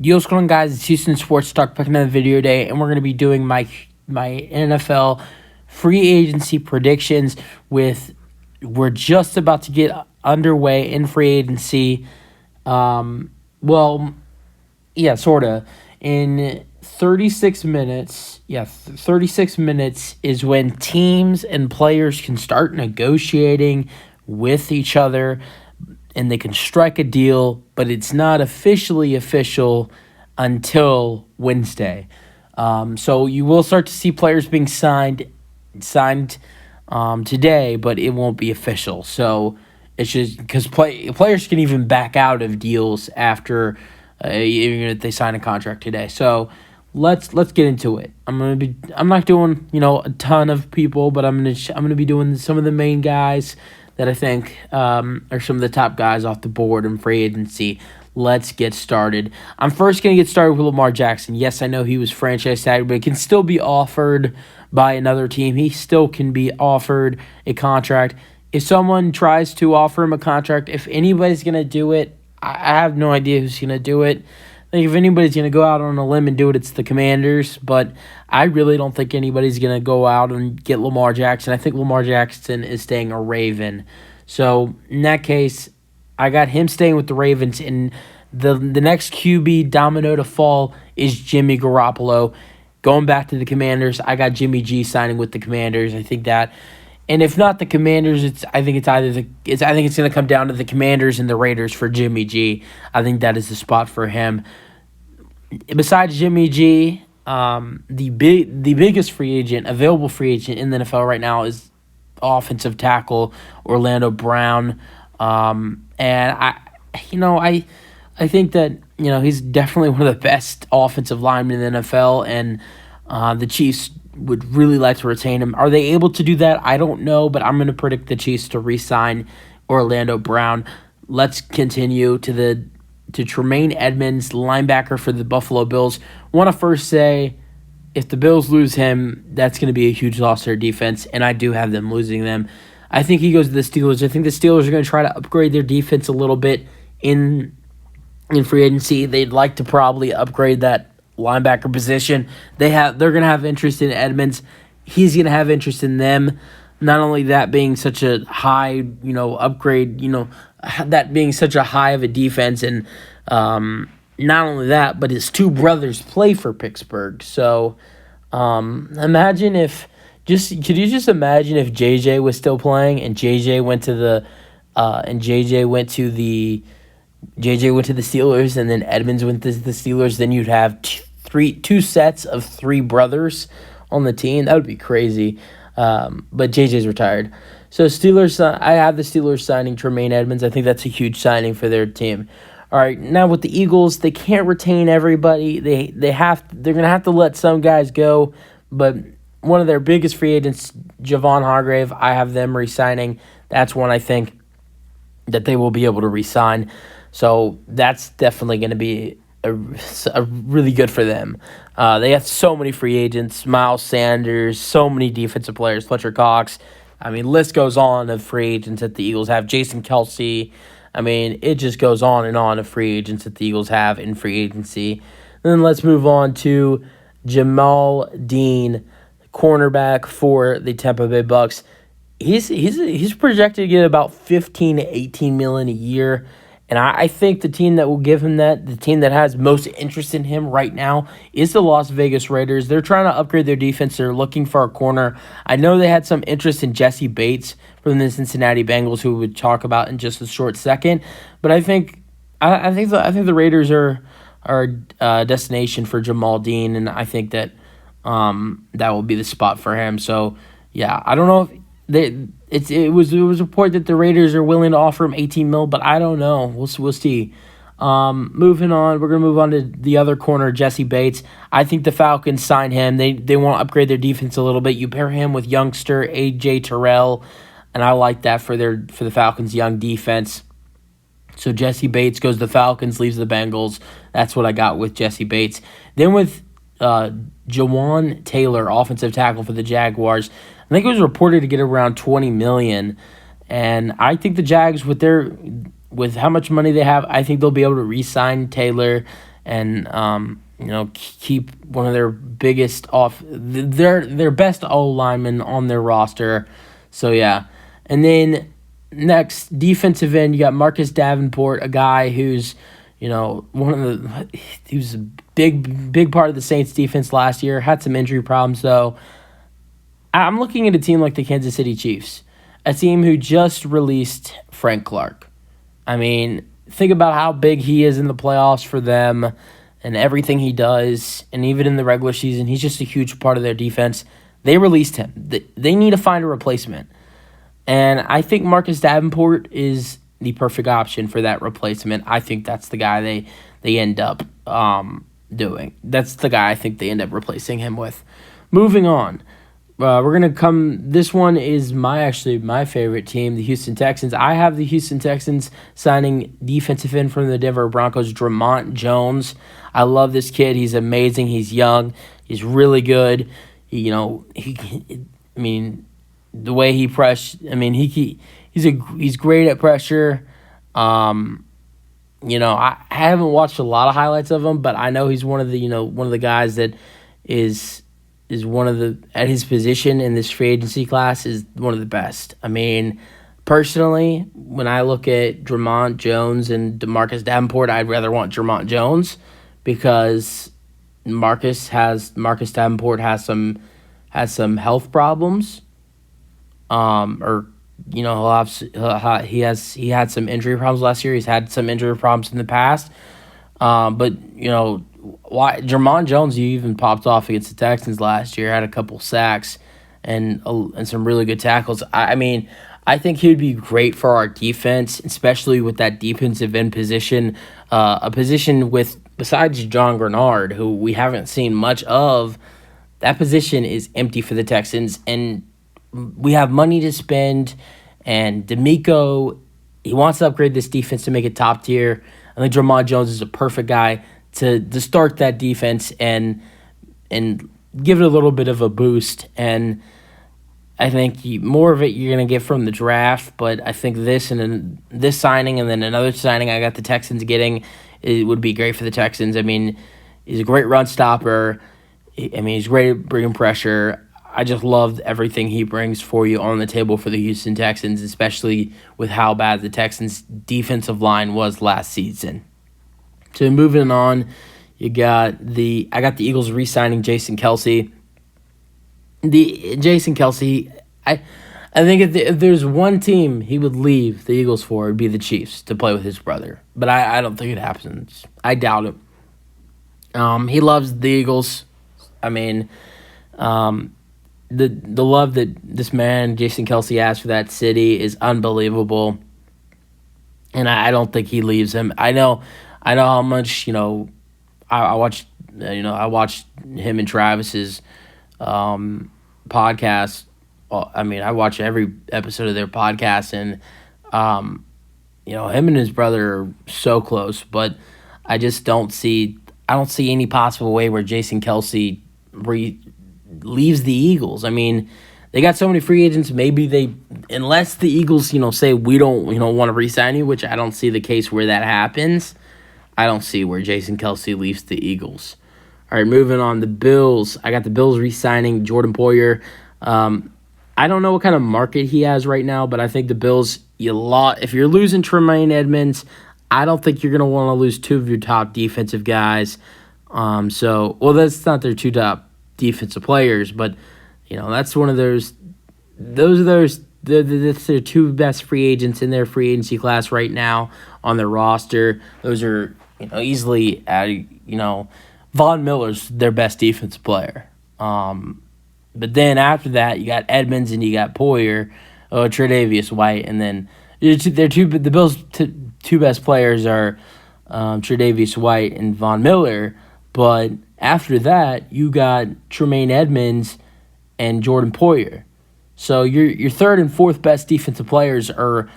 Yo, what's going on, guys? It's Houston Sports Talk back another video today, and we're going to be doing my NFL free agency predictions. We're just about to get underway in free agency. Well, yeah, sorta. In 36 minutes, 36 minutes is when teams and players can start negotiating with each other and they can strike a deal, but it's not officially official until Wednesday. So you will start to see players being signed today, but it won't be official. So it's just because players can even back out of deals after even if they sign a contract today. So let's get into it. I'm not doing a ton of people, but I'm gonna be doing some of the main guys that I think are some of the top guys off the board in free agency. Let's get started. I'm first going to get started with Lamar Jackson. Yes, I know he was franchise tag, but he can still be offered by another team. He still can be offered a contract. If someone tries to offer him a contract, if anybody's going to do it, I have no idea who's going to do it. I think if anybody's going to go out on a limb and do it, it's the Commanders. But I really don't think anybody's going to go out and get Lamar Jackson. I think Lamar Jackson is staying a Raven. So in that case, I got him staying with the Ravens. And the next QB domino to fall is Jimmy Garoppolo. Going back to the Commanders, I got Jimmy G signing with the Commanders. I think that. And if not the Commanders, I think it's going to come down to the Commanders and the Raiders for Jimmy G. I think that is the spot for him. Besides Jimmy G, the biggest available free agent in the NFL right now is offensive tackle Orlando Brown. And I think that he's definitely one of the best offensive linemen in the NFL, and the Chiefs would really like to retain him. Are they able to do that? I don't know, but I'm going to predict the Chiefs to re-sign Orlando Brown. Let's continue to Tremaine Edmunds, linebacker for the Buffalo Bills. Want to first say, if the Bills lose him, that's going to be a huge loss to their defense, and I do have them losing them. I think he goes to the Steelers. I think the Steelers are going to try to upgrade their defense a little bit in free agency. They'd like to probably upgrade that linebacker position. They're going to have interest in Edmunds. He's going to have interest in them. Not only that being such a high, upgrade, that being such a high of a defense, and not only that, but his two brothers play for Pittsburgh. So imagine if could you just imagine if JJ was still playing and JJ went to the Steelers, and then Edmunds went to the Steelers. Then you'd have two sets of three brothers on the team. That would be crazy. But JJ's retired. So Steelers, I have the Steelers signing Tremaine Edmunds. I think that's a huge signing for their team. All right, now with the Eagles, they can't retain everybody. They're gonna have to let some guys go. But one of their biggest free agents, Javon Hargrave, I have them re-signing. That's one I think that they will be able to re-sign. So that's definitely going to be a really good for them. They have so many free agents, Miles Sanders, so many defensive players, Fletcher Cox. I mean, list goes on of free agents that the Eagles have. Jason Kelsey. I mean, it just goes on and on of free agents that the Eagles have in free agency. And then let's move on to Jamal Dean, cornerback for the Tampa Bay Bucks. He's projected to get about $15 to $18 million a year. And I think the team that will give him that, the team that has most interest in him right now, is the Las Vegas Raiders. They're trying to upgrade their defense. They're looking for a corner. I know they had some interest in Jesse Bates from the Cincinnati Bengals, who we'll talk about in just a short second. But I think the Raiders are a destination for Jamal Dean, and I think that that will be the spot for him. So yeah, I don't know if it was reported that the Raiders are willing to offer him $18 million, but I don't know. We'll see. Moving on, we're gonna move on to the other corner, Jesse Bates. I think the Falcons sign him. They want to upgrade their defense a little bit. You pair him with youngster AJ Terrell, and I like that for the Falcons' young defense. So Jesse Bates goes to the Falcons, leaves the Bengals. That's what I got with Jesse Bates. Then with Jawan Taylor, offensive tackle for the Jaguars. I think it was reported to get around $20 million, and I think the Jags with how much money they have, I think they'll be able to re-sign Taylor and keep one of their biggest their best O lineman on their roster. So yeah, and then next defensive end, you got Marcus Davenport, a guy who's he was a big part of the Saints defense last year. Had some injury problems though. I'm looking at a team like the Kansas City Chiefs, a team who just released Frank Clark. I mean, think about how big he is in the playoffs for them and everything he does, and even in the regular season, he's just a huge part of their defense. They released him. They need to find a replacement. And I think Marcus Davenport is the perfect option for that replacement. I think that's the guy they end up doing. That's the guy I think they end up replacing him with. Moving on. We're going to come. This one is my favorite team, the Houston Texans. I have the Houston Texans signing defensive end from the Denver Broncos, Dre'Mont Jones. I love this kid. He's amazing. He's young. He's really good. The way he press. I mean, he's great at pressure. I haven't watched a lot of highlights of him, but I know he's one of the guys that is one of the, at his position in this free agency class, is one of the best. I mean, personally, when I look at Dre'Mont Jones and Marcus Davenport, I'd rather want Dre'Mont Jones because Marcus Davenport has some health problems. He had some injury problems last year. He's had some injury problems in the past. Why Dre'Mont Jones, you even popped off against the Texans last year, had a couple sacks and some really good tackles. I think he would be great for our defense, especially with that defensive end position, a position besides John Grenard, who we haven't seen much of. That position is empty for the Texans, and we have money to spend. And DeMeco, he wants to upgrade this defense to make it top tier. I think Dre'Mont Jones is a perfect guy to start that defense and give it a little bit of a boost. And I think more of it you're going to get from the draft, but I think this signing and then another signing I got the Texans getting, it would be great for the Texans. I mean, he's a great run stopper. He's great at bringing pressure. I just loved everything he brings for you on the table for the Houston Texans, especially with how bad the Texans' defensive line was last season. So moving on, I got the Eagles re-signing Jason Kelce. Jason Kelce, I think if there's one team he would leave the Eagles for, it'd be the Chiefs to play with his brother. But I don't think it happens. I doubt it. He loves the Eagles. I mean, the love that this man, Jason Kelce, has for that city is unbelievable. And I don't think he leaves him. I know how much, I watched him and Travis's podcast. I watch every episode of their podcast, and him and his brother are so close, but I just don't see any possible way where Jason Kelce leaves the Eagles. I mean, they got so many free agents. Maybe unless the Eagles, say we don't want to re-sign you, which I don't see the case where that happens. I don't see where Jason Kelce leaves the Eagles. All right, moving on. The Bills. I got the Bills re-signing Jordan Poyer. I don't know what kind of market he has right now, but I think the Bills, if you're losing Tremaine Edmonds, I don't think you're going to want to lose two of your top defensive guys. That's not their two top defensive players, but that's one of those. That's their two best free agents in their free agency class right now on their roster. Those are easily Von Miller's their best defensive player. But then after that, you got Edmonds and you got Poyer, Tre'Davious White, and then the Bills' two best players are Tre'Davious White and Von Miller. But after that, you got Tremaine Edmonds and Jordan Poyer. So your third and fourth best defensive players are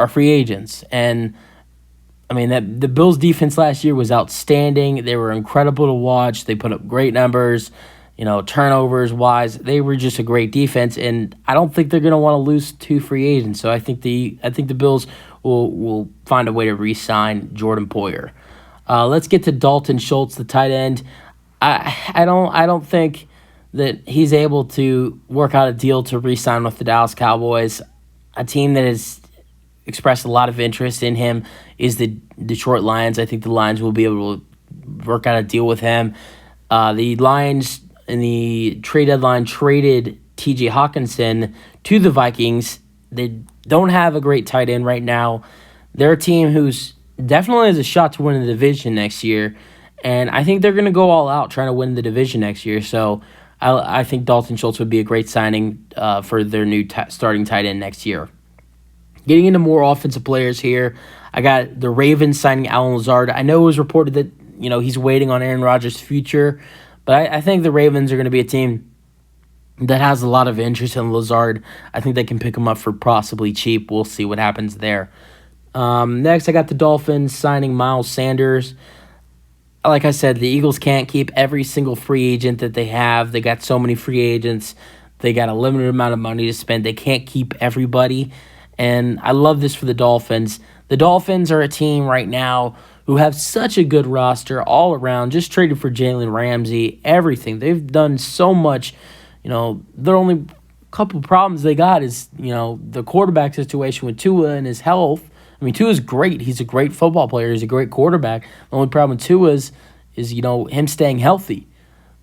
free agents. And the Bills' defense last year was outstanding. They were incredible to watch. They put up great numbers, turnovers wise. They were just a great defense, and I don't think they're going to want to lose two free agents. So I think the Bills will find a way to re-sign Jordan Poyer. Let's get to Dalton Schultz, the tight end. I don't think that he's able to work out a deal to re-sign with the Dallas Cowboys. A team that has expressed a lot of interest in him is the Detroit Lions. I think the Lions will be able to work out a deal with him. The Lions in the trade deadline traded T.J. Hawkinson to the Vikings. They don't have a great tight end right now. They're a team who's definitely has a shot to win the division next year, and I think they're going to go all out trying to win the division next year. So I think Dalton Schultz would be a great signing for their new starting tight end next year. Getting into more offensive players here, I got the Ravens signing Allen Lazard. I know it was reported that he's waiting on Aaron Rodgers' future, but I think the Ravens are going to be a team that has a lot of interest in Lazard. I think they can pick him up for possibly cheap. We'll see what happens there. Next, I got the Dolphins signing Miles Sanders. Like I said, the Eagles can't keep every single free agent that they have. They got so many free agents. They got a limited amount of money to spend. They can't keep everybody. And I love this for the Dolphins. The Dolphins are a team right now who have such a good roster all around. Just traded for Jalen Ramsey, everything. They've done so much. Their only couple problems they got is, the quarterback situation with Tua and his health. I mean, Tua's great. He's a great football player. He's a great quarterback. The only problem with Tua is him staying healthy.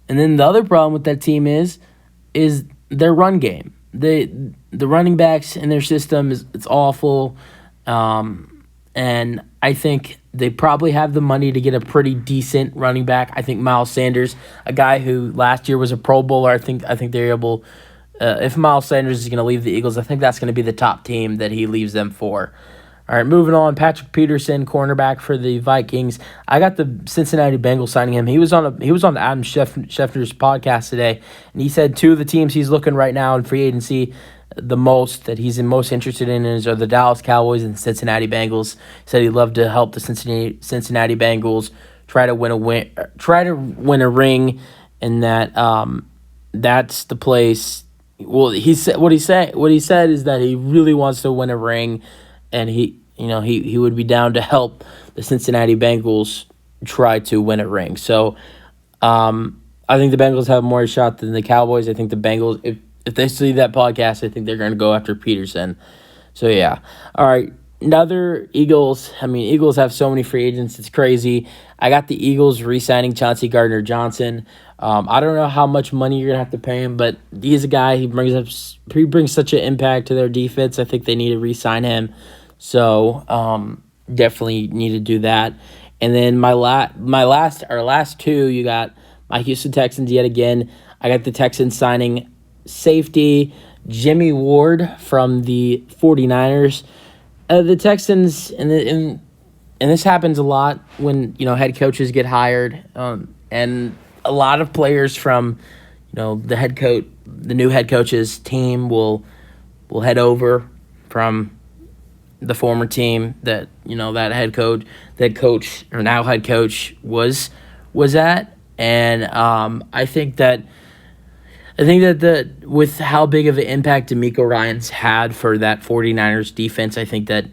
And then the other problem with that team is their run game. The running backs in their system it's awful. And I think they probably have the money to get a pretty decent running back. I think Miles Sanders, a guy who last year was a Pro Bowler, I think they're able. If Miles Sanders is going to leave the Eagles, I think that's going to be the top team that he leaves them for. All right, moving on. Patrick Peterson, cornerback for the Vikings. I got the Cincinnati Bengals signing him. He was on Adam Schefter's podcast today, and he said two of the teams he's looking right now in free agency that he's most interested in are the Dallas Cowboys and the Cincinnati Bengals. He said he'd love to help the Cincinnati Bengals try to win a ring, and that's the place. Well, what he said is that he really wants to win a ring. And he would be down to help the Cincinnati Bengals try to win a ring. So I think the Bengals have more shot than the Cowboys. I think the Bengals, if they see that podcast, I think they're going to go after Peterson. So, yeah. All right. Another Eagles. I mean, Eagles have so many free agents. It's crazy. I got the Eagles re-signing Chauncey Gardner-Johnson. I don't know how much money you're going to have to pay him, but he's a guy. He brings such an impact to their defense. I think they need to re-sign him. So definitely need to do that. And then our last two, you got my Houston Texans yet again. I got the Texans signing safety Jimmy Ward from the 49ers. The Texans, and this happens a lot when head coaches get hired, and a lot of players from the new head coach's team will head over from the former team that that head coach or now head coach was at, and I think that with how big of an impact DeMeco Ryans had for that 49ers defense, I think that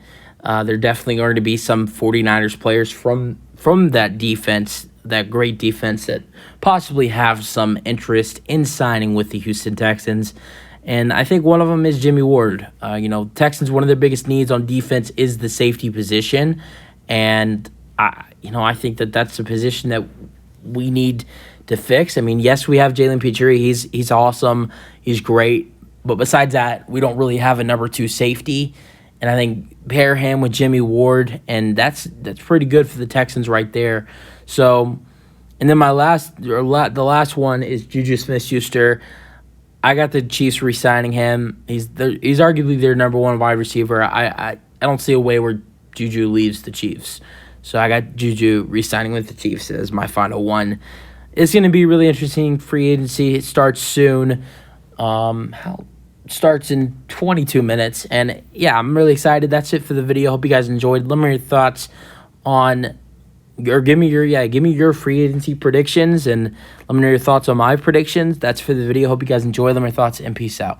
there definitely going to be some 49ers players from that defense, that great defense, that possibly have some interest in signing with the Houston Texans. And I think one of them is Jimmy Ward. Texans, one of their biggest needs on defense is the safety position. And, I think that that's a position that we need to fix. I mean, yes, we have Jalen Pitre. He's awesome. He's great. But besides that, we don't really have a number two safety. And I think pair him with Jimmy Ward, and that's pretty good for the Texans right there. So, and then the last one is Juju Smith-Schuster. I got the Chiefs re-signing him. He's arguably their number one wide receiver. I don't see a way where Juju leaves the Chiefs. So I got Juju re-signing with the Chiefs as my final one. It's going to be really interesting. Free agency. It starts soon. Starts in 22 minutes. And, yeah, I'm really excited. That's it for the video. Hope you guys enjoyed. Let me know your thoughts on – or give me your free agency predictions, and let me know your thoughts on my predictions. That's for the video. Hope you guys enjoy. Let me know your thoughts, and peace out.